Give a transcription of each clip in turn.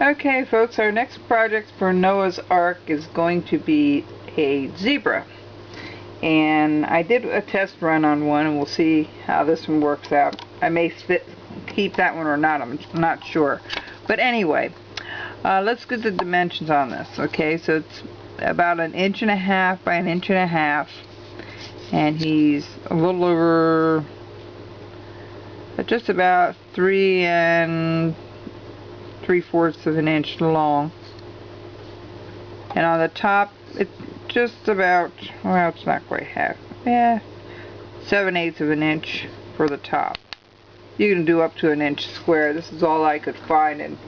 Okay folks, our next project for Noah's Ark is going to be a zebra. And I did a test run on one, and we'll see how this one works out. I may keep that one or not, I'm not sure. But anyway, let's get the dimensions on this. Okay, so it's about 1.5 inches by 1.5 inches. And he's a little over, just about 3 3/4 of an inch long. And on the top, it's just about, well, it's not quite half, 7/8 of an inch for the top. You can do up to 1 inch square. This is all I could find, and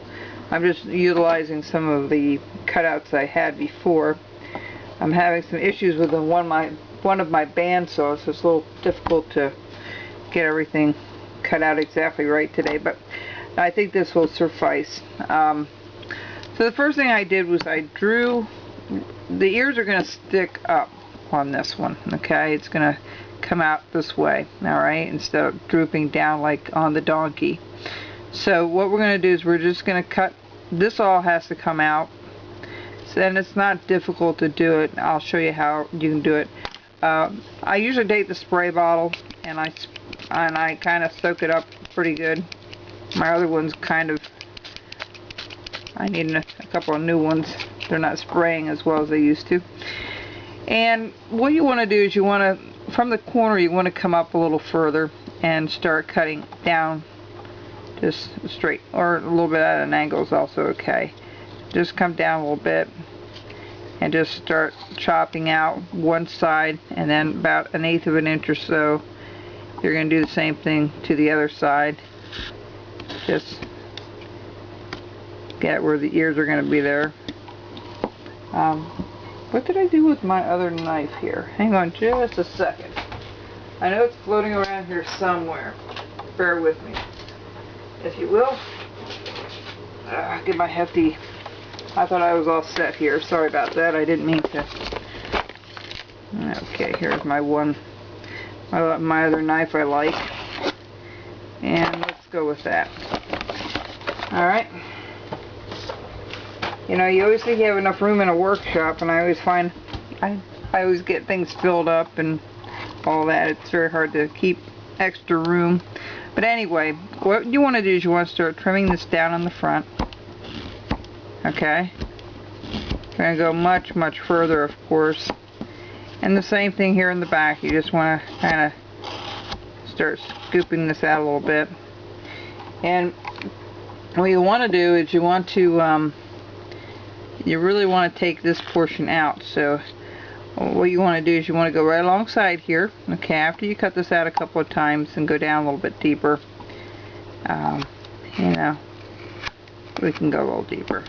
I'm just utilizing some of the cutouts I had before. I'm having some issues with one of my bandsaws, so it's a little difficult to get everything cut out exactly right today, but I think this will suffice. So the first thing I did was I drew, the ears are going to stick up on this one, okay? It's going to come out this way, alright, instead of drooping down like on the donkey. So what we're going to do is we're just going to cut, this all has to come out. So then it's not difficult to do it. I'll show you how you can do it. I usually take the spray bottle and I kind of soak it up pretty good. My other one's kind of, I need a couple of new ones. They're not spraying as well as they used to. And what you want to do is you want to, from the corner, you want to come up a little further and start cutting down just straight, or a little bit at an angle is also okay. Just come down a little bit and just start chopping out one side, and then about 1/8 of an inch or so you're going to do the same thing to the other side. Just get where the ears are going to be there. What did I do with my other knife here? Hang on just a second. I know it's floating around here somewhere. Bear with me, if you will. Get my hefty, I thought I was all set here. Sorry about that. I didn't mean to. Okay, here's my my other knife I like. And let's go with that. Alright. You know, you always think you have enough room in a workshop, and I always find I always get things filled up and all that. It's very hard to keep extra room. But anyway, what you want to do is you want to start trimming this down on the front. Okay? You're going to go much, much further, of course. And the same thing here in the back. You just want to kind of start scooping this out a little bit. And what you want to do is you want to, you really want to take this portion out. So what you want to do is you want to go right alongside here. Okay, after you cut this out a couple of times and go down a little bit deeper. You know, we can go a little deeper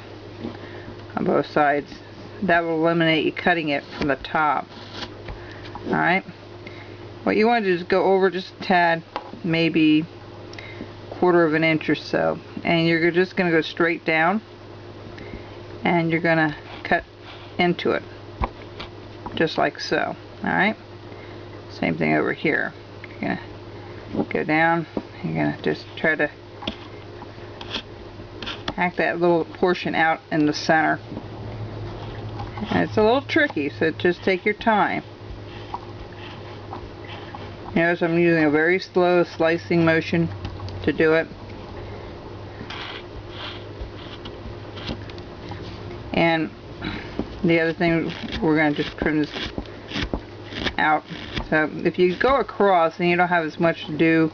on both sides. That will eliminate you cutting it from the top. Alright, what you want to do is go over just a tad, maybe 1/4 of an inch or so, and you're just going to go straight down and you're going to cut into it just like so. Alright, same thing over here. You're going to go down, you're going to just try to hack that little portion out in the center. And it's a little tricky, so just take your time. Notice I'm using a very slow slicing motion to do it. And the other thing, we're going to just trim this out. So if you go across, then you don't have as much to do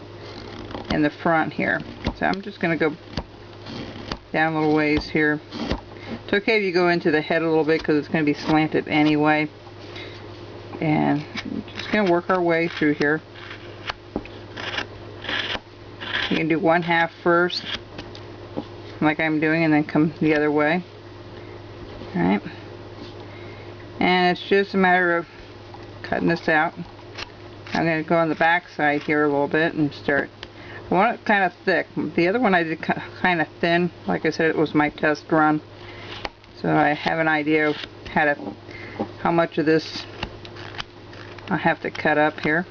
in the front here. So I'm just going to go down a little ways here. It's okay if you go into the head a little bit because it's going to be slanted anyway. And just going to work our way through here. You can do 1/2 first, like I'm doing, and then come the other way. Alright. And it's just a matter of cutting this out. I'm going to go on the back side here a little bit and start. I want it kind of thick. The other one I did kind of thin. Like I said, it was my test run. So I have an idea of how much of this I have to cut up here.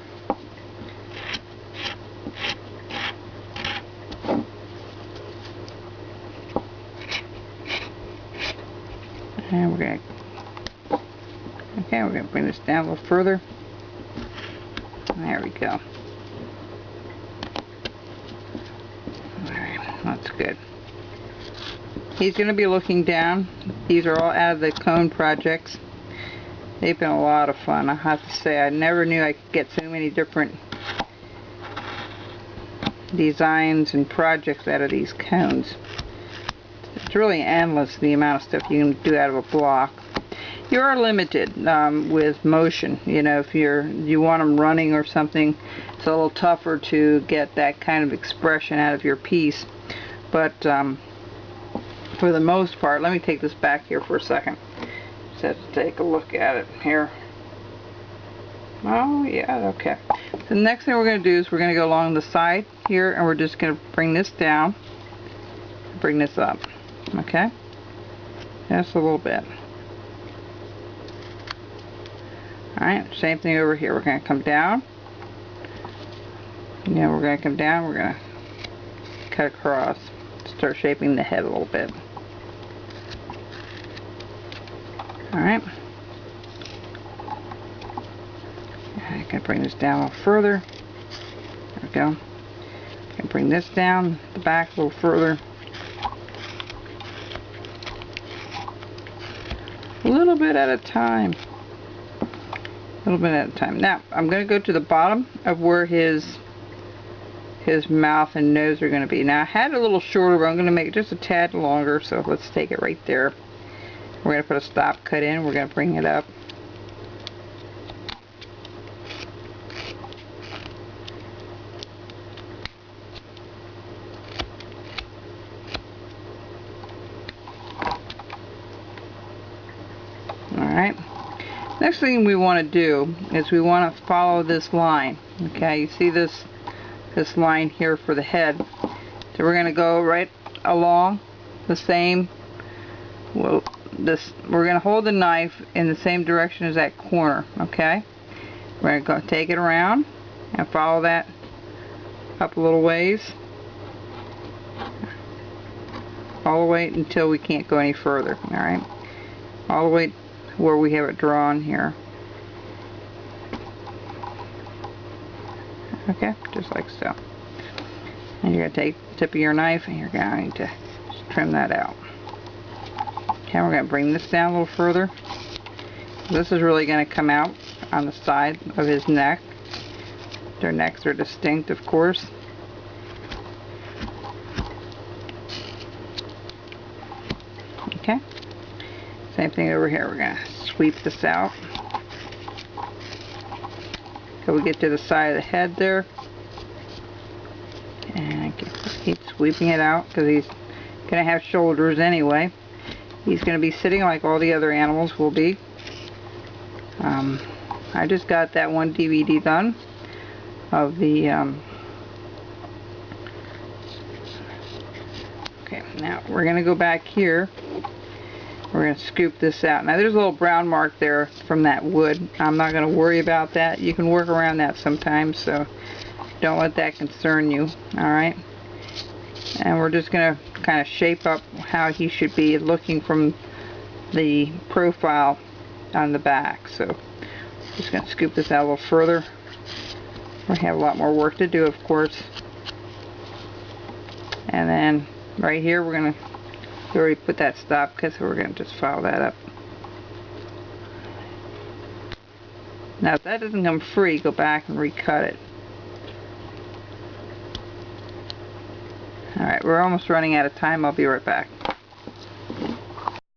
And we're going to bring this down a little further. There we go. Alright, that's good. He's going to be looking down. These are all out of the cone projects. They've been a lot of fun. I have to say, I never knew I could get so many different designs and projects out of these cones. It's really endless, the amount of stuff you can do out of a block. You are limited with motion. You know, if you want them running or something, it's a little tougher to get that kind of expression out of your piece. But for the most part, let me take this back here for a second. Just have to take a look at it here. Oh yeah, okay. The next thing we're going to do is we're going to go along the side here, and we're just going to bring this down, bring this up. Okay, just a little bit. Alright, same thing over here. We're going to come down. Yeah, we're going to come down. We're going to cut across. Start shaping the head a little bit. Alright. I can bring this down a little further. There we go. I can bring this down the back a little further. A little bit at a time. A little bit at a time. Now, I'm going to go to the bottom of where his mouth and nose are going to be. Now, I had it a little shorter, but I'm going to make it just a tad longer, so let's take it right there. We're going to put a stop cut in. We're going to bring it up. Alright. Next thing we want to do is we want to follow this line. Okay, you see this line here for the head. So we're going to go right along the same. Well, we're going to hold the knife in the same direction as that corner. Okay, we're going to take it around and follow that up a little ways, all the way until we can't go any further. All right, all the way where we have it drawn here. Okay, just like so. And you're going to take the tip of your knife and you're going to trim that out. Okay, we're going to bring this down a little further. This is really going to come out on the side of his neck. Their necks are distinct, of course. Okay. Same thing over here. We're going to sweep this out. So we get to the side of the head there. And I keep sweeping it out because he's going to have shoulders anyway. He's going to be sitting like all the other animals will be. I just got that one DVD done of the okay, now we're going to go back here. We're going to scoop this out. Now there's a little brown mark there from that wood. I'm not going to worry about that. You can work around that sometimes, so don't let that concern you. Alright, and we're just going to kind of shape up how he should be looking from the profile on the back. So just going to scoop this out a little further. We have a lot more work to do, of course. And then right here we're going to already put that stop cut, so we're going to just file that up. Now if that doesn't come free, go back and recut it. Alright, we're almost running out of time. I'll be right back.